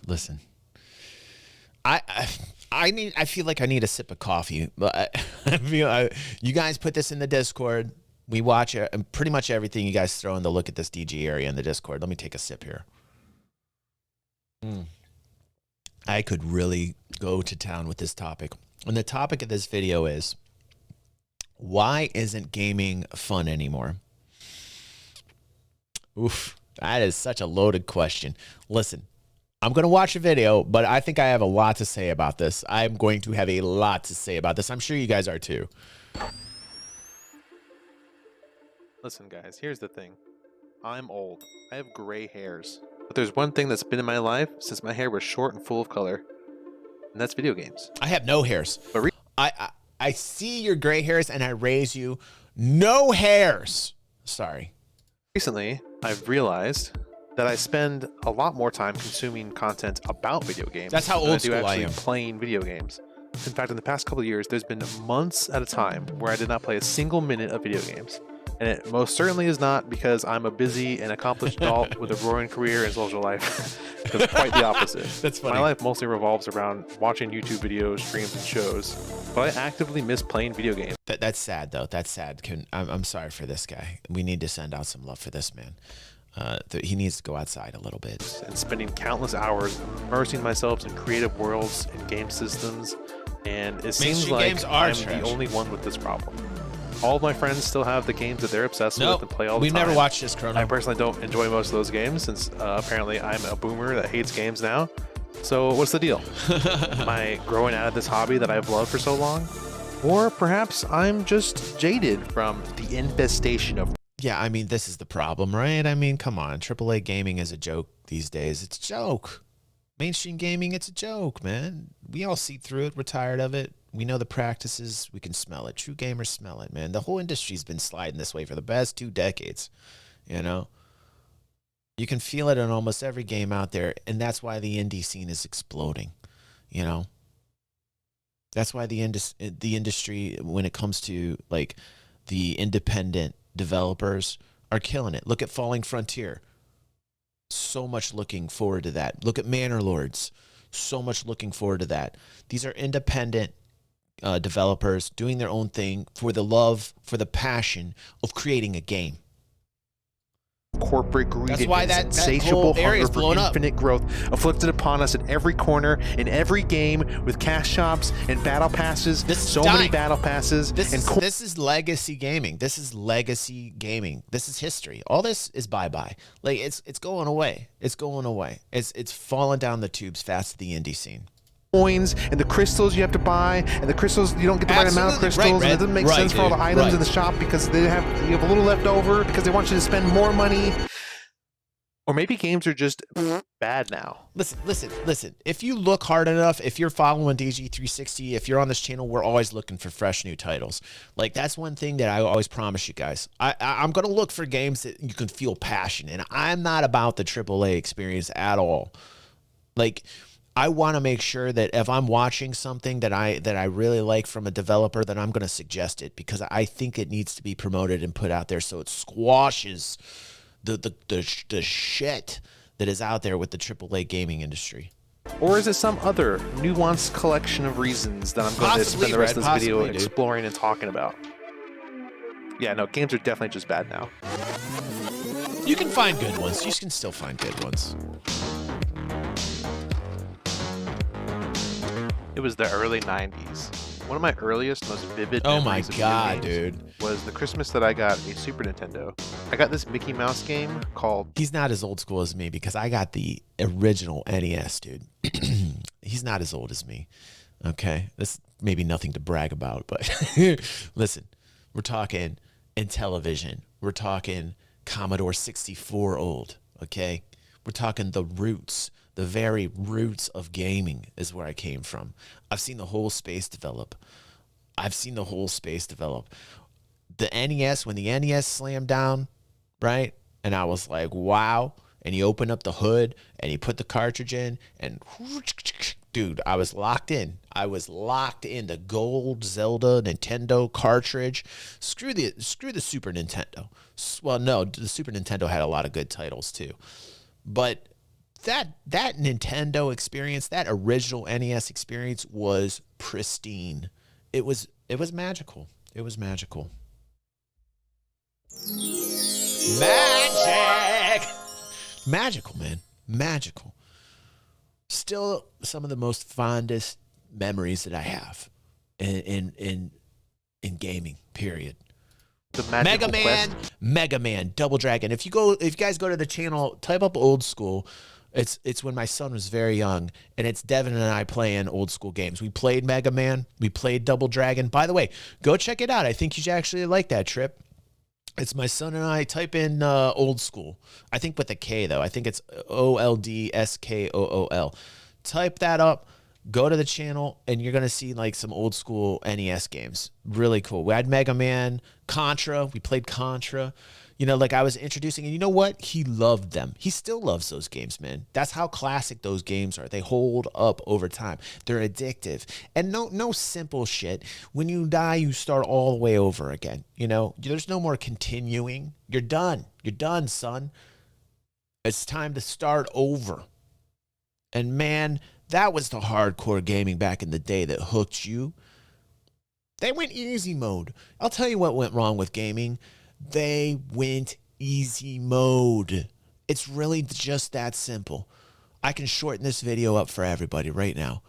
listen. I feel like I need a sip of coffee. But you guys put this in the Discord. We watch it, and pretty much everything you guys throw in the Look at This DG area in the Discord. Let me take a sip here. I could really go to town with this topic. And the topic of this video is, why isn't gaming fun anymore? Oof, that is such a loaded question. Listen, I'm going to watch a video, but I think I have a lot to say about this. I'm going to have a lot to say about this. I'm sure you guys are too. Listen, guys, here's the thing. I'm old. I have gray hairs. But there's one thing that's been in my life since my hair was short and full of color, and that's video games. I have no hairs. But I see your gray hairs, and I raise you no hairs. Sorry. Recently, I've realized that I spend a lot more time consuming content about video games. That's how old school I am. Playing video games. In fact, in the past couple of years, there's been months at a time where I did not play a single minute of video games. And it most certainly is not because I'm a busy and accomplished adult with a roaring career and social life. It's quite the opposite. That's funny. My life mostly revolves around watching YouTube videos, streams, and shows. But I actively miss playing video games. That's sad, though. That's sad. I'm sorry for this guy. We need to send out some love for this man. He needs to go outside a little bit. And spending countless hours immersing myself in creative worlds and game systems. And it seems like I'm the only one with this problem. All of my friends still have the games that they're obsessed with and play all the time. We've never watched this, Chrono. I personally don't enjoy most of those games since apparently I'm a boomer that hates games now. So what's the deal? Am I growing out of this hobby that I've loved for so long? Or perhaps I'm just jaded from the infestation of... Yeah, I mean, this is the problem, right? I mean, come on. AAA gaming is a joke these days. It's a joke. Mainstream gaming, it's a joke, man. We all see through it. We're tired of it. We know the practices. We can smell it. True gamers smell it, man. The whole industry's been sliding this way for the past 2 decades, you know? You can feel it in almost every game out there, and that's why the indie scene is exploding, you know? That's why the industry, when it comes to, like, the independent developers, are killing it. Look at Falling Frontier. So much looking forward to that. Look at Manor Lords. So much looking forward to that. These are independent developers doing their own thing for the love, for the passion of creating a game. Corporate greed. That's why that insatiable whole area is hunger blown for up. Infinite growth afflicted upon us at every corner, in every game, with cash shops and battle passes. Many battle passes. This is legacy gaming. This is legacy gaming. This is history. All this is bye-bye. Like it's going away. It's going away. It's falling down the tubes fast at the indie scene. Coins and the crystals you have to buy, and the crystals you don't get the right amount of crystals, and it doesn't make sense for all the items in the shop because you have a little left over because they want you to spend more money. Or maybe games are just bad now. Listen. If you look hard enough, if you're following DG360, if you're on this channel, we're always looking for fresh new titles. Like, that's one thing that I always promise you guys. I'm going to look for games that you can feel passion, and I'm not about the AAA experience at all. Like, I want to make sure that if I'm watching something that I really like from a developer, that I'm going to suggest it because I think it needs to be promoted and put out there so it squashes the shit that is out there with the AAA gaming industry. Or is it some other nuanced collection of reasons that I'm going to spend the rest of this video exploring and talking about? Yeah, no, games are definitely just bad now. You can find good ones. You can still find good ones. It was the early 90s. One of my earliest, most vivid memories memories of video games was the Christmas that I got a Super Nintendo. I got this Mickey Mouse game called... He's not as old school as me because I got the original NES, dude. He's not as old as me. Okay? This may be nothing to brag about, but listen, we're talking Intellivision. We're talking Commodore 64 old, okay? We're talking the roots. The very roots of gaming is where I came from. I've seen the whole space develop. The NES, when the NES slammed down, right? And I was like, wow. And you open up the hood and you put the cartridge in and dude, I was locked in. The gold Zelda Nintendo cartridge. Screw the Super Nintendo. Well, no, the Super Nintendo had a lot of good titles too. But that Nintendo experience, that original NES experience was pristine. It was magical. It was magical. Magic. Magical, man. Magical. Still some of the most fondest memories that I have in gaming, period. The Magical Mega Man, Double Dragon. If you guys go to the channel, type up old school. It's when my son was very young, and it's Devin and I playing old school games. We played Mega Man, we played Double Dragon. By the way, go check it out. I think you should actually like that, Trip. It's my son and I. Type in old school. I think with a K though. I think it's OLDSKOOL. Type that up. Go to the channel, and you're going to see like some old school NES games. Really cool. We had Mega Man, Contra. We played Contra. You know, like I was introducing, and you know what? He loved them. He still loves those games, man. That's how classic those games are. They hold up over time. They're addictive. And no simple shit. When you die, you start all the way over again. You know, there's no more continuing. You're done. You're done, son. It's time to start over. And man, that was the hardcore gaming back in the day that hooked you. They went easy mode. I'll tell you what went wrong with gaming. They went easy mode. It's really just that simple. I can shorten this video up for everybody right now.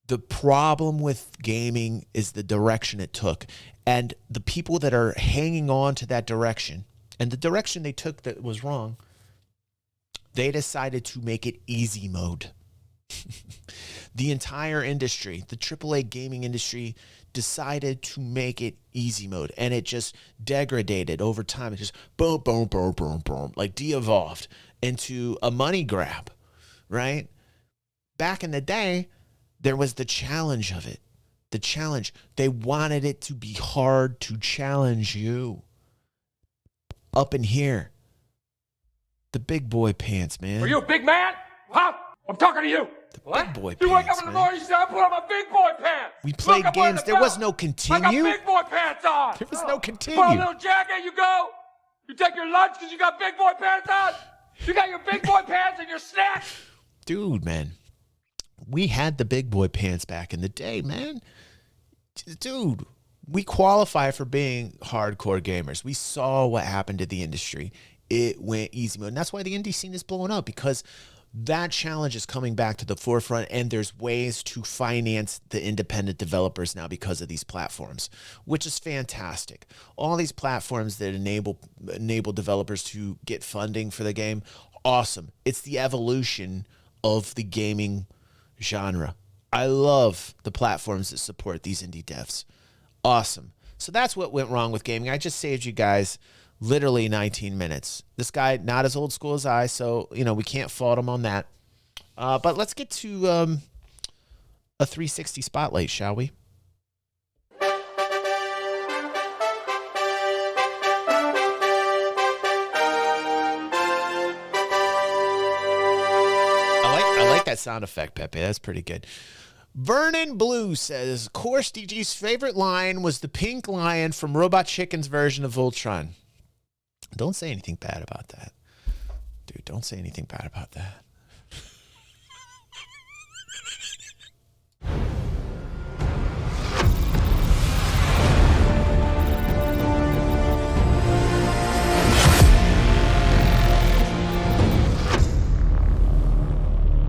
The problem with gaming is the direction it took. And the people that are hanging on to that direction, and the direction they took that was wrong, they decided to make it easy mode. The entire industry, the AAA gaming industry, decided to make it easy mode, and it just degraded over time. It just boom, boom, boom, boom, boom, like de-evolved into a money grab, right? Back in the day, there was the challenge of it. The challenge. They wanted it to be hard to challenge you. Up in here. The big boy pants, man. Are you a big man? Huh? I'm talking to you. The big boy You pants, wake up in the man. morning, you say, I put on my big boy pants. We played Look, I'm wearing games. the There was belt. no I got continue. big boy pants on. There was no Put on a continue. little jacket, you go. You take your lunch because you got big boy pants on. You got your big boy pants and your snacks. Dude, man. We had the big boy pants back in the day, man. Dude, we qualify for being hardcore gamers. We saw what happened to the industry. It went easy mode. And that's why the indie scene is blowing up, because that challenge is coming back to the forefront, and there's ways to finance the independent developers now because of these platforms, which is fantastic. All these platforms that enable developers to get funding for the game, awesome. It's the evolution of the gaming genre. I love the platforms that support these indie devs. Awesome. So that's what went wrong with gaming. I just saved you guys literally 19 minutes. This guy, not as old school as I, so, you know, we can't fault him on that. But let's get to a 360 spotlight, shall we? I like that sound effect, Pepe. That's pretty good. Vernon Blue says, Course DG's favorite line was the pink lion from Robot Chicken's version of Voltron. Don't say anything bad about that. Dude, don't say anything bad about that.